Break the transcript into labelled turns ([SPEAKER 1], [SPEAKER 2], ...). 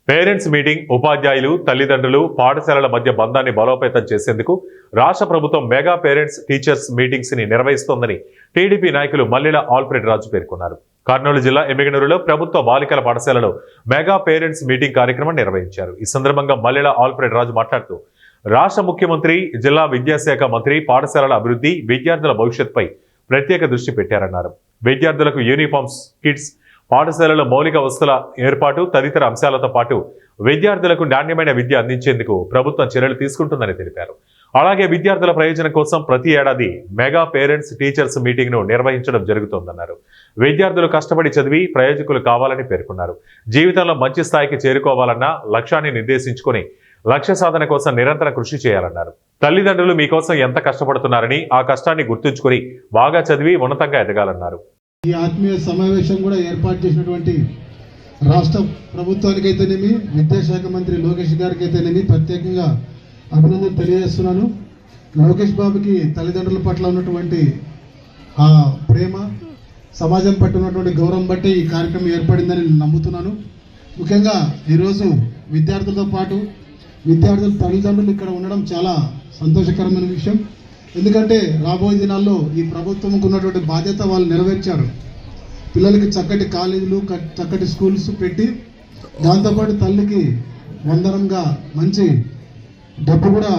[SPEAKER 1] Parents meeting ఉపాధ్యాయులు తల్లిదండ్రులు పాఠశాలల మధ్య బంధాన్ని బలోపేతం చేసేందుకు రాష్ట్ర ప్రభుత్వం మెగా పేరెంట్స్ టీచర్స్ మీటింగ్స్ ని నిర్వహిస్తోందని టీడీపీ నాయకులు మల్లెల ఆల్ఫ్రెడ్ రాజు పేర్కొన్నారు. కర్నూలు జిల్లా ఎమ్మిగనూరులో ప్రభుత్వ బాలికల పాఠశాలలో మెగా పేరెంట్స్ మీటింగ్ కార్యక్రమం నిర్వహించారు. ఈ సందర్భంగా మల్లెల ఆల్ఫ్రెడ్ రాజు మాట్లాడుతూ రాష్ట్ర ముఖ్యమంత్రి, జిల్లా విద్యాశాఖ మంత్రి పాఠశాలల అభివృద్ధి, విద్యార్థుల భవిష్యత్తుపై ప్రత్యేక దృష్టి పెట్టారన్నారు. విద్యార్థులకు యూనిఫామ్స్, కిట్స్, పాఠశాలలో మౌలిక వసతుల ఏర్పాటు తదితర అంశాలతో పాటు విద్యార్థులకు నాణ్యమైన విద్య అందించేందుకు ప్రభుత్వం చర్యలు తీసుకుంటుందని తెలిపారు. అలాగే విద్యార్థుల ప్రయోజనం కోసం ప్రతి ఏడాది మెగా పేరెంట్స్ టీచర్స్ మీటింగ్ ను నిర్వహించడం జరుగుతోందన్నారు. విద్యార్థులు కష్టపడి చదివి ప్రయోజకులు కావాలని పేర్కొన్నారు. జీవితంలో మంచి స్థాయికి చేరుకోవాలన్న లక్ష్యాన్ని నిర్దేశించుకొని లక్ష్య సాధన కోసం నిరంతరం కృషి చేయాలన్నారు. తల్లిదండ్రులు మీకోసం ఎంత కష్టపడుతున్నారని ఆ కష్టాన్ని గుర్తుంచుకొని బాగా చదివి ఉన్నతంగా ఎదగాలన్నారు.
[SPEAKER 2] ఈ ఆత్మీయ సమావేశం కూడా ఏర్పాటు చేసినటువంటి రాష్ట్ర ప్రభుత్వానికి అయితేనేమి, విద్యాశాఖ మంత్రి లోకేష్ గారికి అయితేనేమి ప్రత్యేకంగా అభినందన తెలియజేస్తున్నాను. లోకేష్ బాబుకి తల్లిదండ్రుల పట్ల ఉన్నటువంటి ఆ ప్రేమ, సమాజం పట్ల ఉన్నటువంటి గౌరవం బట్టి ఈ కార్యక్రమం ఏర్పడిందని నేను నమ్ముతున్నాను. ముఖ్యంగా ఈరోజు విద్యార్థులతో పాటు విద్యార్థుల తల్లిదండ్రులు ఇక్కడ ఉండడం చాలా సంతోషకరమైన విషయం. ఎందుకంటే రాబోయే దినాల్లో ఈ ప్రభుత్వంకు ఉన్నటువంటి బాధ్యత వాళ్ళు నెరవేర్చారు. పిల్లలకి చక్కటి కాలేజీలు, చక్కటి స్కూల్స్ పెట్టి దాంతోపాటు తల్లికి వందనంగా మంచి డబ్బు కూడా